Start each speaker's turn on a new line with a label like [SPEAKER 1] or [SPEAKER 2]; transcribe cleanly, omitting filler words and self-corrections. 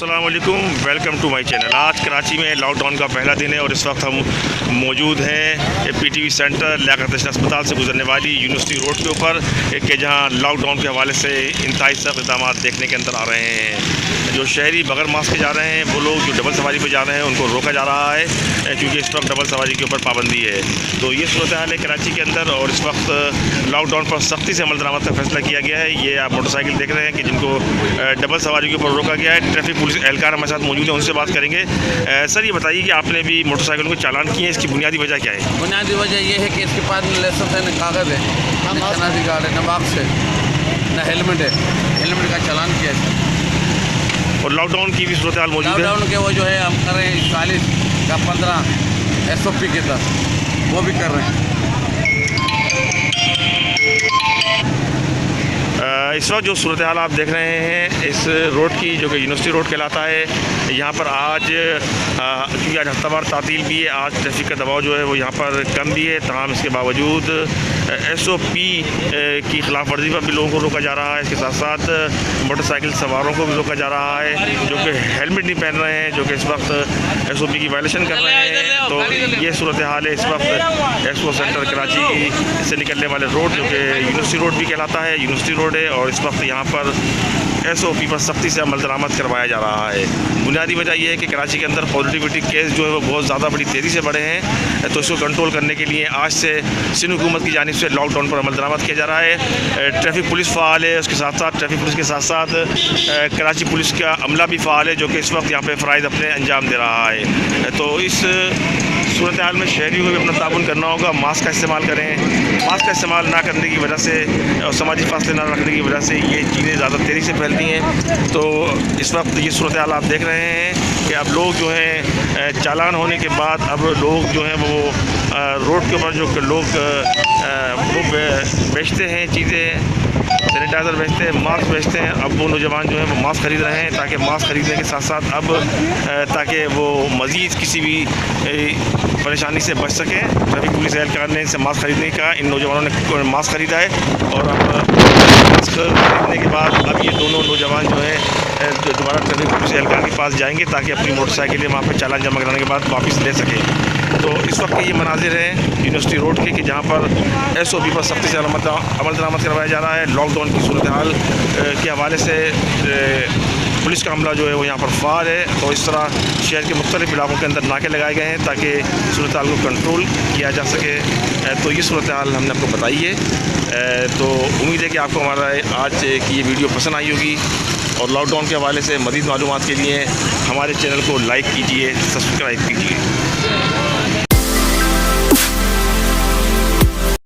[SPEAKER 1] अस्सलाम वालेकुम, welcome to my channel. आज कराची में लॉकडाउन का पहला दिन है और इस वक्त हम मौजूद हैं पीटीवी सेंटर लियाकत जश्न अस्पताल से गुजरने वाली यूनिवर्सिटी रोड के ऊपर कि जहां लॉकडाउन के हवाले से इंतहाई सख्त इक़दाम देखने के अंदर आ रहे हैं। जो शहरी बगैर मास्क के जा रहे हैं, वो लोग जो डबल सवारी पर जा रहे हैं उनको रोका जा रहा है क्योंकि इस वक्त डबल सवारी के ऊपर पाबंदी है। तो ये सूरत हाल है कराची के अंदर और इस वक्त लॉकडाउन पर सख्ती से अमल दरामद का फैसला किया गया है। ये आप मोटरसाइकिल देख रहे हैं कि जिनको डबल सवारी के ऊपर रोका गया है। ट्रैफिक पुलिस एहलकार हमारे साथ मौजूद है, उनसे बात करेंगे। सर, ये बताइए कि आपने भी मोटरसाइकिल को चालान किए, इसकी बुनियादी वजह क्या है?
[SPEAKER 2] बुनियादी वजह यह है कि इसके पास न लाइसेंस है, न कागज़ है, न शनाख्ती कार्ड है, न मास्क है, न हेलमेट है। हेलमेट का चालान किया है।
[SPEAKER 1] और लॉकडाउन की भी सूरत हाल मौजूद है।
[SPEAKER 2] लॉकडाउन के वो जो है हम कर रहे हैं 40 या 15 SOP के तहत वो भी कर रहे हैं।
[SPEAKER 1] इस वक्त जो सूरत हाल आप देख रहे हैं इस रोड की, जो कि यूनिवर्सिटी रोड कहलाता है, यहाँ पर आज क्योंकि आज हफ्तावार तातील भी है, आज ट्रैफिक का दबाव जो है वो यहाँ पर कम भी है। तमाम इसके बावजूद SOP की खिलाफ वर्जी पर भी लोगों को रोका जा रहा है। इसके साथ साथ मोटरसाइकिल सवारों को भी रोका जा रहा है जो कि हेलमेट नहीं पहन रहे हैं, जो कि इस वक्त SOP की वायलेशन कर रहे हैं। तो ये सूरत हाल है इस वक्त एक्सपो सेंटर कराची से निकलने वाले रोड, जो कि यूनिवर्सिटी रोड भी कहलाता है, यूनिवर्सिटी रोड है। और इस वक्त यहाँ पर SOP पर सख्ती से अमल दरामद करवाया जा रहा है। बुनियादी वजह यह है कि कराची के अंदर पॉजिटिविटी केस जो है वो बहुत ज़्यादा बड़ी तेज़ी से बढ़े हैं। तो इसको कंट्रोल करने के लिए आज से सिंध हुकूमत की जानिब से लॉकडाउन पर अमल दरामद किया जा रहा है। ट्रैफिक पुलिस फ़ाल है, उसके साथ साथ ट्रैफिक पुलिस के साथ साथ कराची पुलिस का अमला भी फ़ाल है, जो कि इस वक्त यहाँ पर फ़राइज़ अपने अंजाम दे रहा है। तो इस सूरत हाल में शहरियों को भी अपना ताबून करना होगा। मास्क का इस्तेमाल करें। मास्क का इस्तेमाल ना करने की वजह से और समाजी फासले ना रखने की वजह से ये चीज़ें ज़्यादा तेज़ी से फैलती हैं। तो इस वक्त ये सूरत हाल आप देख रहे हैं कि अब लोग जो हैं चालान होने के बाद अब लोग जो हैं वो रोड के ऊपर जो लोग वो बेचते हैं चीज़ें, सैनिटाइज़र बेचते हैं, मास्क बेचते हैं। अब वो नौजवान जो हैं वो मास्क ख़रीद रहे हैं ताकि मास्क ख़रीदने के साथ साथ अब ताकि वो मज़ीद किसी भी परेशानी से बच सकें। ट्रैफिक पुलिस एहलकार ने इनसे मास्क ख़रीदने का, इन नौजवानों ने मास्क ख़रीदा है और अब मास्क ख़रीदने के बाद अब ये दोनों नौजवान जो हैं दोबारा ट्रैफिक पुलिस एहलकार के पास जाएंगे ताकि अपनी मोटरसाइकिलें वहाँ पर चालान जमा कराने के बाद वापस ले सकें। तो इस वक्त के ये मनाजिर हैं यूनिवर्सिटी रोड के कि जहाँ पर SOP पर सख्ती से अमल दरामद करवाया जा रहा है। लॉकडाउन की सूरत हाल के हवाले से पुलिस का अमला जो है वो यहाँ पर फ़ाल है। तो इस तरह शहर के मुख्तलिफ़ इलाकों के अंदर नाके लगाए गए हैं ताकि सूरत हाल को कंट्रोल किया जा सके। तो ये सूरत हाल हमने आपको बताई है। तो उम्मीद है कि आपको हमारा आज की ये वीडियो पसंद आई होगी और लॉकडाउन के हवाले से मज़ीद मालूमात के लिए हमारे चैनल को लाइक कीजिए, सब्सक्राइब कीजिए।